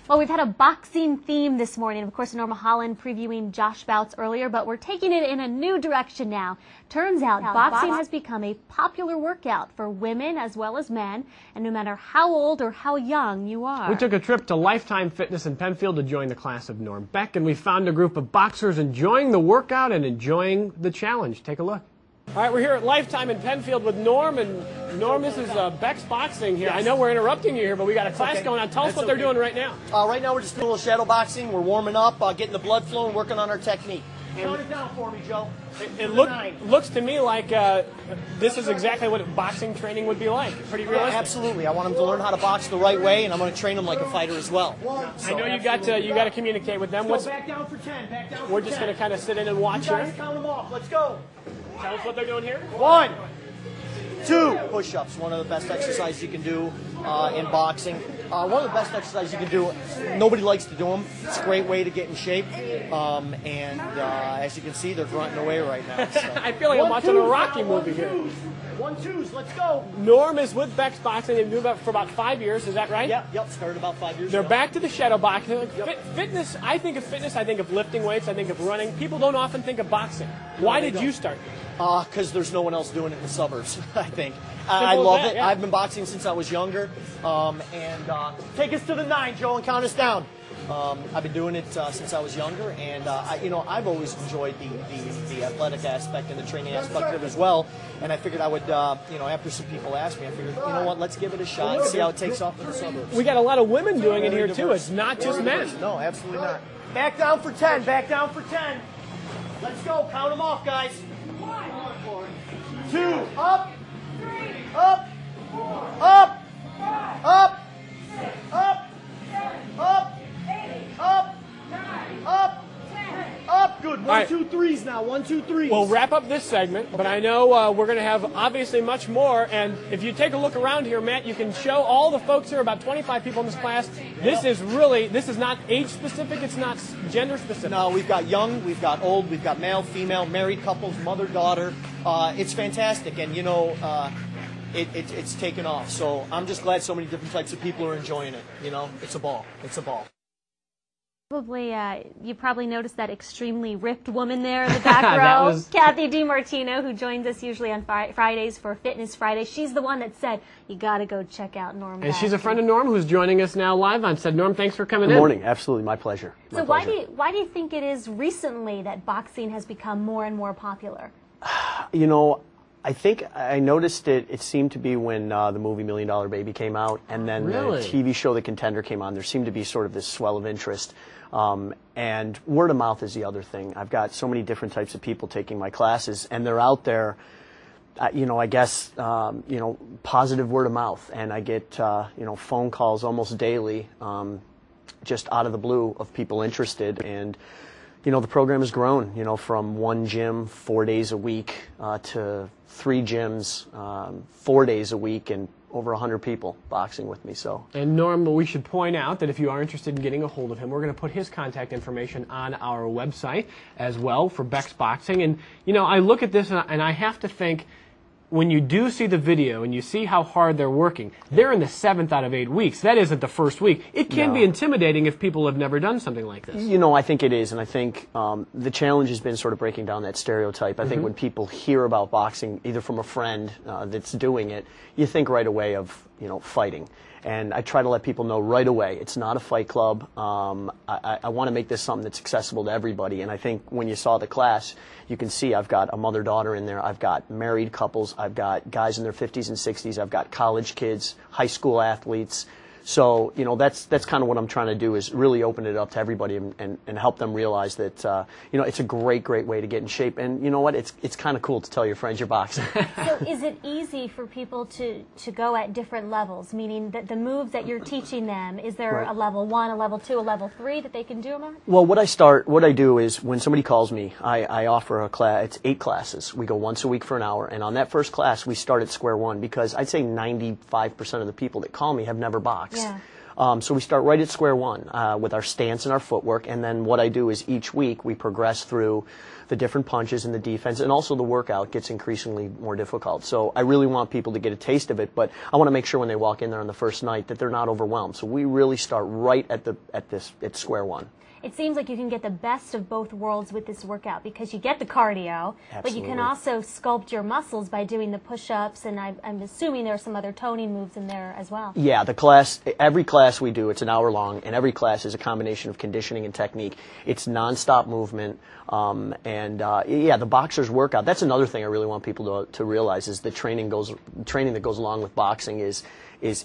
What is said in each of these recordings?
Well, we've had a boxing theme this morning. Of course, Norma Holland previewing Josh bouts earlier, but we're taking it in a new direction now. Turns out boxing has become a popular workout for women as well as men, and no matter how old or how young you are. We took a trip to Lifetime Fitness in Penfield to join the class of Norm Beck, and we found a group of boxers enjoying the workout and enjoying the challenge. Take a look. All right, we're here at Lifetime in Penfield with Norm, and Norm, this is Beck's Boxing here. Yes. I know we're interrupting you here, but we got a class going on. Tell us what they're doing right now. Right now we're just doing a little shadow boxing. We're warming up, getting the blood flowing, working on our technique. Count it down for me, Joe. It looks to me like this is exactly what boxing training would be like. Pretty realistic. Yeah, absolutely. I want them to learn how to box the right way, and I'm going to train them like a fighter as well. I know you got to communicate with them. Let's go back down for 10. Back down for 10. We're just going to kind of sit in and watch here. Count them off. Let's go. Tell us what they're doing here. 1, 2 push-ups. One of the best exercises you can do in boxing. One of the best exercises you can do. Nobody likes to do them. It's a great way to get in shape. As you can see, they're grunting away right now. So. I feel like I'm watching a Rocky movie here. 1-2s. Let's go. Norm is with Beck's Boxing. They've been doing it for about 5 years. Is that right? Yep. Started about 5 years They're ago. back to the shadow boxing. Fitness. I think of lifting weights. I think of running. People don't often think of boxing. Why did you start? Because there's no one else doing it in the suburbs, I think. I love it. Yeah. I've been boxing since I was younger. Take us to the 9, Joe, and count us down. I've been doing it since I was younger, and I've always enjoyed the athletic aspect and the training aspect of it as well. And I figured I would, after some people asked me, I figured, you know what, let's give it a shot and see how it takes off in the suburbs. We got a lot of women doing it here too. It's not just men. No, absolutely not. Back down for 10. Back down for 10. Let's go. Count them off, guys. 2, up, 3, up, 4, up, 5, up, 6, up, 7, up, 8, up, 9, up, 10, up. Good. 1, 2, 3s now. 1, 2, 3s. We'll wrap up this segment, but I know we're going to have obviously much more. And if you take a look around here, Matt, you can show all the folks here, about 25 people in this class. This is not age specific. It's not gender specific. No, we've got young, we've got old, we've got male, female, married couples, mother, daughter. It's fantastic, and it's taken off. So I'm just glad so many different types of people are enjoying it. It's a ball. It's a ball. You probably noticed that extremely ripped woman there in the back row, Kathy DiMartino, who joins us usually on Fridays for Fitness Friday. She's the one that said, you got to go check out Norm Beck. And she's a friend of Norm who's joining us now live on set. Norm, thanks for coming in. Good morning. Absolutely. My pleasure. So why do you think it is recently that boxing has become more and more popular? I think I noticed it seemed to be when the movie $1 Million Baby came out, and then the TV show The Contender came on. There seemed to be sort of this swell of interest. And word of mouth is the other thing. I've got so many different types of people taking my classes, and they're out there, I guess, positive word of mouth. And I get, phone calls almost daily, just out of the blue, of people interested. And the program has grown, from one gym 4 days a week to 3 gyms 4 days a week, and over 100 people boxing with me. And Norm, we should point out that if you are interested in getting a hold of him, we're going to put his contact information on our website as well for Beck's Boxing. And I look at this and I have to think, when you do see the video and you see how hard they're working, they're in the 7th out of 8 weeks. That isn't the first week. It can be intimidating if people have never done something like this. I think it is, and I think the challenge has been sort of breaking down that stereotype. I think when people hear about boxing, either from a friend that's doing it, you think right away of, fighting. And I try to let people know right away, it's not a fight club. I want to make this something that's accessible to everybody. And I think when you saw the class, you can see I've got a mother-daughter in there. I've got married couples. I've got guys in their 50s and 60s. I've got college kids, high school athletes. So, that's kind of what I'm trying to do, is really open it up to everybody and help them realize that, it's a great way to get in shape. And you know what? It's kind of cool to tell your friends you're boxing. So is it easy for people to go at different levels, meaning that the moves that you're teaching them, is there a level 1, a level 2, a level 3 that they can do them at? Well, what I do is when somebody calls me, I offer a class. It's 8 classes. We go once a week for an hour. And on that first class, we start at square one, because I'd say 95% of the people that call me have never boxed. Yeah. So we start right at square one with our stance and our footwork, and then what I do is each week we progress through the different punches in the defense, and also the workout gets increasingly more difficult. So I really want people to get a taste of it, but I want to make sure when they walk in there on the first night that they're not overwhelmed. So we really start right at square one. It seems like you can get the best of both worlds with this workout because you get the cardio, but you can also sculpt your muscles by doing the push-ups, and I'm assuming there are some other toning moves in there as well. Yeah, every class we do, it's an hour long, and every class is a combination of conditioning and technique. It's nonstop movement, yeah, the boxer's workout. That's another thing I really want people to realize is the training that goes along with boxing is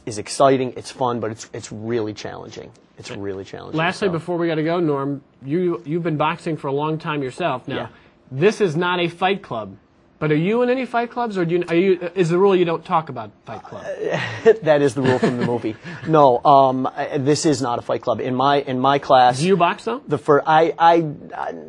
exciting, it's fun, but it's really challenging. It's really challenging. Lastly, before we got to go, Norm, you've been boxing for a long time yourself. Now, yeah. This is not a fight club, but are you in any fight clubs, or is the rule you don't talk about fight club? That is the rule from the movie. No, this is not a fight club. In my class, do you box though? I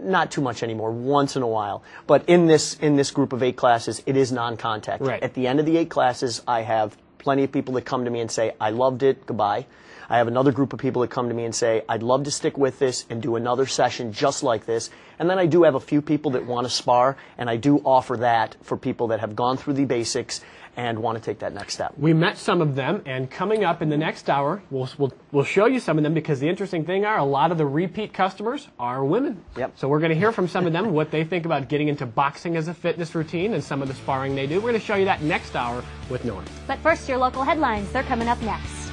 not too much anymore. Once in a while, but in this group of 8 classes, it is non-contact. Right. At the end of the 8 classes, I have plenty of people that come to me and say, "I loved it. Goodbye." I have another group of people that come to me and say, "I'd love to stick with this and do another session just like this." And then I do have a few people that want to spar, and I do offer that for people that have gone through the basics and want to take that next step. We met some of them, and coming up in the next hour, we'll show you some of them, because the interesting thing are a lot of the repeat customers are women. Yep. So we're going to hear from some of them what they think about getting into boxing as a fitness routine and some of the sparring they do. We're going to show you that next hour with Norm. But first, your local headlines. They're coming up next.